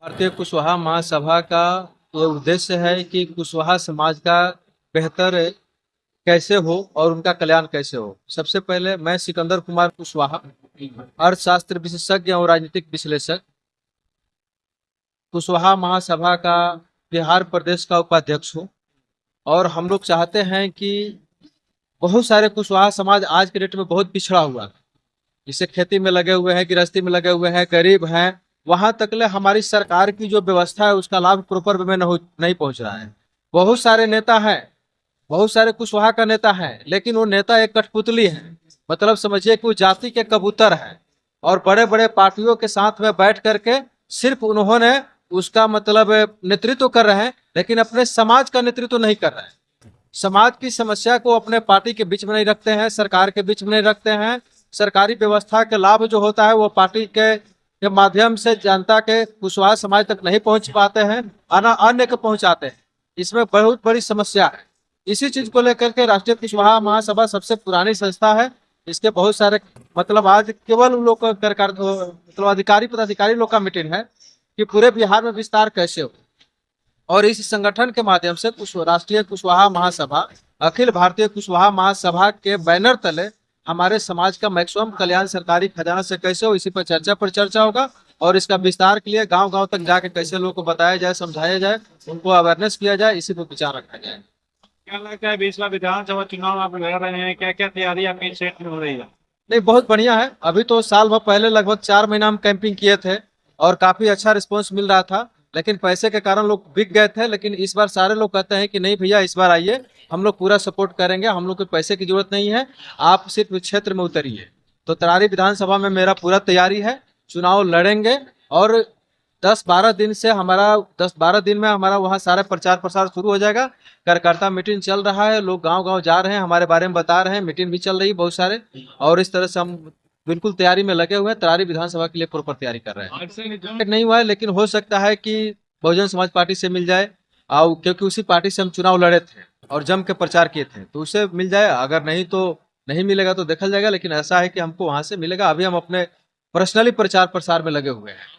भारतीय कुशवाहा महासभा का ये उद्देश्य है कि कुशवाहा समाज का बेहतर कैसे हो और उनका कल्याण कैसे हो। सबसे पहले मैं सिकंदर कुमार कुशवाहा, अर्थशास्त्र विशेषज्ञ और राजनीतिक विश्लेषक, कुशवाहा महासभा का बिहार प्रदेश का उपाध्यक्ष हूँ। और हम लोग चाहते हैं कि बहुत सारे कुशवाहा समाज आज के डेट में बहुत पिछड़ा हुआ है, जिसे खेती में लगे हुए हैं, गृहस्थी में लगे हुए हैं, गरीब हैं। वहां तकले हमारी सरकार की जो व्यवस्था है उसका लाभ प्रॉपर वे में नहीं पहुंच रहा है। बहुत सारे नेता हैं, बहुत सारे कुशवाहा का नेता है, लेकिन वो नेता एक कठपुतली है। मतलब समझिए कि वो जाति के कबूतर है और बड़े बड़े पार्टियों के साथ में बैठ करके सिर्फ उन्होंने उसका मतलब नेतृत्व कर रहे हैं, लेकिन अपने समाज का नेतृत्व नहीं कर रहे हैं। समाज की समस्या को अपने पार्टी के बीच में नहीं रखते हैं, सरकार के बीच में नहीं रखते हैं। सरकारी व्यवस्था के लाभ जो होता है वो पार्टी के माध्यम से जनता के कुशवाहा समाज तक नहीं पहुंच पाते हैं, अन्य को पहुंचाते हैं। इसमें बहुत बड़ी समस्या है। इसी चीज को लेकर के राष्ट्रीय कुशवाहा महासभा सबसे पुरानी संस्था है। इसके बहुत सारे मतलब आज केवल उन लोग मतलब अधिकारी पदाधिकारी लोग का मीटिंग है कि पूरे बिहार में विस्तार कैसे हो। और इस संगठन के माध्यम से राष्ट्रीय कुशवाहा महासभा, अखिल भारतीय कुशवाहा महासभा के बैनर तले हमारे समाज का मैक्सिमम कल्याण सरकारी खजाना से कैसे हो, इसी पर चर्चा होगा। और इसका विस्तार के लिए गांव गांव तक जाके कैसे लोगों को बताया जाए, समझाया जाए, उनको अवेयरनेस किया जाए, इसी पर विचार रखा जाए। क्या लगता है 20वां विधानसभा चुनाव आप लड़ रहे हैं, क्या क्या तैयारी आपकी सेट में हो रही है? नहीं, बहुत बढ़िया है। अभी तो साल भर पहले लगभग 4 महीना हम कैंपिंग किए थे और काफी अच्छा रिस्पॉन्स मिल रहा था, लेकिन पैसे के कारण लोग बिक गए थे। लेकिन इस बार सारे लोग कहते हैं कि नहीं भैया, इस बार आइए, हम लोग पूरा सपोर्ट करेंगे, हम लोग को पैसे की जरूरत नहीं है, आप सिर्फ क्षेत्र में उतरिए। तो तरारी विधानसभा में मेरा पूरा तैयारी है, चुनाव लड़ेंगे। और 10-12 दिन से हमारा 10-12 दिन में हमारा वहाँ सारा प्रचार प्रसार शुरू हो जाएगा। कार्यकर्ता मीटिंग चल रहा है, लोग गांव गांव जा रहे हैं, हमारे बारे में बता रहे हैं, मीटिंग भी चल रही है बहुत सारे। और इस तरह से हम बिल्कुल तैयारी में लगे हुए हैं, तरारी विधानसभा के लिए प्रॉपर तैयारी कर रहे हैं। नहीं हुआ है, लेकिन हो सकता है कि बहुजन समाज पार्टी से मिल जाए, और क्योंकि उसी पार्टी से हम चुनाव लड़े थे और जम के प्रचार किए थे, तो उससे मिल जाए। अगर नहीं तो नहीं मिलेगा तो देखा जाएगा, लेकिन ऐसा है कि हमको वहां से मिलेगा। अभी हम अपने पर्सनली प्रचार प्रसार में लगे हुए हैं।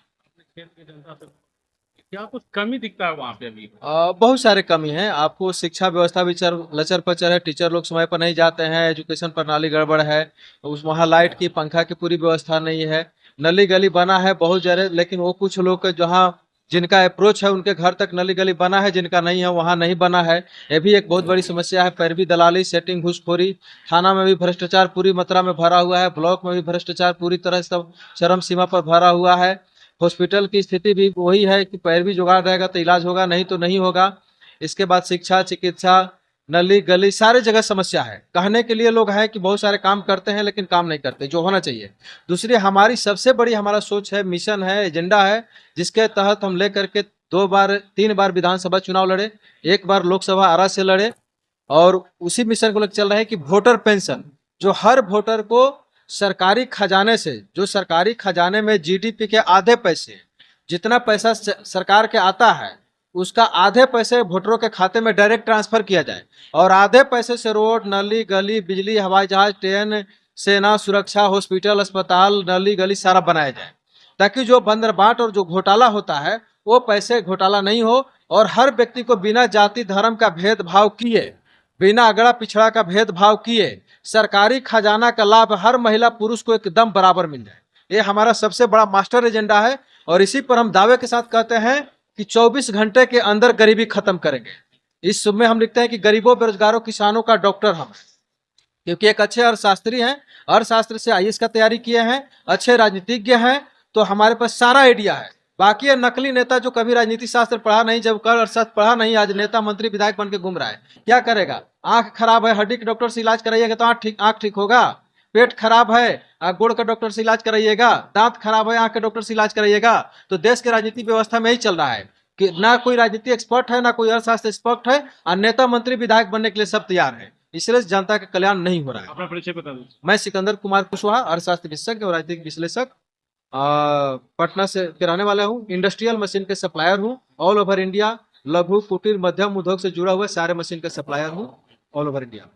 क्या कुछ कमी दिखता है वहाँ पे अभी? बहुत सारे कमी हैं। आपको शिक्षा व्यवस्था भी लचर पचर है, टीचर लोग समय पर नहीं जाते हैं, एजुकेशन प्रणाली गड़बड़ है, उस वहाँ लाइट की पंखा की पूरी व्यवस्था नहीं है। नली गली बना है बहुत जगह, लेकिन वो कुछ लोग जहाँ जिनका अप्रोच है उनके घर तक नली गली बना है, जिनका नहीं है वहाँ नहीं बना है। ये भी एक बहुत बड़ी समस्या है। पैरवी दलाली, सेटिंग, घूसखोरी, थाना में भी भ्रष्टाचार पूरी मात्रा में भरा हुआ है, ब्लॉक में भी भ्रष्टाचार पूरी तरह से चरम सीमा पर भरा हुआ है। हॉस्पिटल की स्थिति भी वही है कि पैरवी जुगाड़ रहेगा तो इलाज होगा, नहीं तो नहीं होगा। इसके बाद शिक्षा, चिकित्सा, नली गली सारे जगह समस्या है। कहने के लिए लोग हैं कि बहुत सारे काम करते हैं, लेकिन काम नहीं करते जो होना चाहिए। दूसरी हमारी सबसे बड़ी हमारा सोच है, मिशन है, एजेंडा है, जिसके तहत हम लेकर के 3 बार विधानसभा चुनाव लड़े, 1 बार लोकसभा आरा से लड़े। और उसी मिशन को लेकर चल रहा है कि वोटर पेंशन, जो हर वोटर को सरकारी खजाने से, जो सरकारी खजाने में जीडीपी के आधे पैसे, जितना पैसा सरकार के आता है उसका आधे पैसे वोटरों के खाते में डायरेक्ट ट्रांसफर किया जाए, और आधे पैसे से रोड, नली गली, बिजली, हवाई जहाज, ट्रेन, सेना, सुरक्षा, हॉस्पिटल, अस्पताल, नली गली सारा बनाया जाए, ताकि जो बंदर बाट और जो घोटाला होता है वो पैसे घोटाला नहीं हो। और हर व्यक्ति को बिना जाति धर्म का भेदभाव किए, बिना अगड़ा पिछड़ा का भेदभाव किए, सरकारी खजाना का लाभ हर महिला पुरुष को एकदम बराबर मिल जाए। ये हमारा सबसे बड़ा मास्टर एजेंडा है। और इसी पर हम दावे के साथ कहते हैं कि 24 घंटे के अंदर गरीबी खत्म करेंगे। इस सब में हम लिखते हैं कि गरीबों, बेरोजगारों, किसानों का डॉक्टर हम हैं, क्योंकि एक अच्छे अर्थशास्त्री हैं, अर्थशास्त्र से आईएएस का तैयारी किए हैं, अच्छे राजनीतिज्ञ हैं, तो हमारे पास सारा आइडिया है। बाकी ये नकली नेता जो कभी राजनीति शास्त्र पढ़ा नहीं, जब कल अर्थशास्त्र पढ़ा नहीं, आज नेता मंत्री विधायक बन के घूम रहा है, क्या करेगा? आंख खराब है, हड्डी के डॉक्टर से इलाज कराइएगा तो आंख ठीक होगा। पेट खराब है, गोड़ का डॉक्टर से इलाज कराइएगा। दांत खराब है, आंख के डॉक्टर से इलाज कराइएगा। तो देश की राजनीति व्यवस्था में ही चल रहा है कि ना कोई राजनीति एक्सपर्ट है, ना कोई अर्थशास्त्र एक्सपर्ट है, और नेता मंत्री विधायक बनने के लिए सब तैयार है। इसलिए जनता का कल्याण नहीं हो रहा है। अपना परिचय बता दीजिए। मैं सिकंदर कुमार कुशवाहा, अर्थशास्त्र विशेषज्ञ और राजनीतिक विश्लेषक, पटना से के रहने वाला हूँ। इंडस्ट्रियल मशीन के सप्लायर हूँ ऑल ओवर इंडिया। लघु, कुटीर, मध्यम उद्योग से जुड़ा हुआ सारे मशीन के सप्लायर हूँ ऑल ओवर इंडिया।